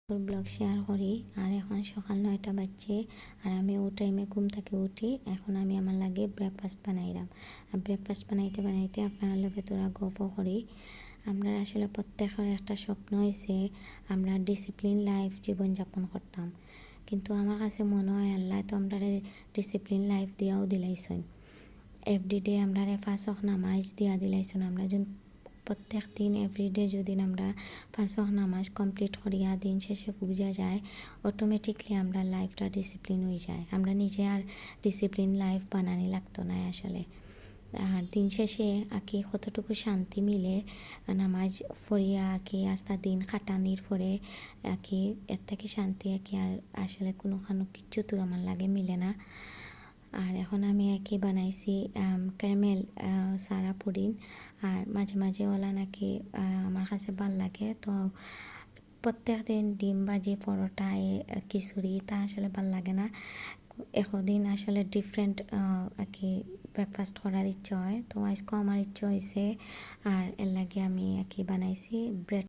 Blog share করি। আর এখন সকাল 9টা বাজছে আর আমি ও টাইমে ঘুম থেকে উঠি। এখন আমি আমার লাগে ব্রেকফাস্ট বানাইলাম। আর ব্রেকফাস্ট বানাইতে বানাইতে আপনার লগে তোরা গল্প করি। আমরা আসলে প্রত্যেকের একটা স্বপ্ন হয়েছে আমরা ডিসিপ্লিন লাইফ জীবনযাপন করতাম, কিন্তু আমার কাছে মনে হয় আল্লাহ তো আমরা ডিসিপ্লিন লাইফ দিয়াও দিলাইছেন। এভরিডে আমরা 5 ওয়াক্ত নামাজ দিয়া দিলাইছেন। আমরা যখন প্রত্যেক দিন এভরিডে যদি আমরা 5 ওয়াক্ত নামাজ কমপ্লিট করিয়া দিন শেষে পূজা যায়, অটোমেটিকলি আমরা লাইফটা ডিসিপ্লিন হয়ে যায়। আমরা নিজে আর ডিসিপ্লিন লাইফ বানানি লাগতো না আসলে। আর দিন শেষে আঁকি কতটুকু শান্তি মিলে নামাজ পড়িয়া আঁকি আস্তা দিন কাটানির পরে আঁকি এর থেকে শান্তি আঁকি আর আসলে কোনো কিচ্ছু তো আমার লাগে মিলে না। আর এখন আমি আঁকি বানাইছি ক্যারামেল সারা পুডিং। আর মাঝে মাঝে ওলা নাকি আমার কাছে ভাল লাগে, তো প্রত্যেক দিন ডিম ভাজি পরোটা খিচুড়ি তা আসলে ভাল লাগে না। একদিন আসলে ডিফারেন্ট আর কি ব্রেকফাস্ট করার ইচ্ছা হয়, তো আজকেও আমার ইচ্ছা হয়েছে। আর এর লাগে আমি আর কি বানাইছি ব্রেড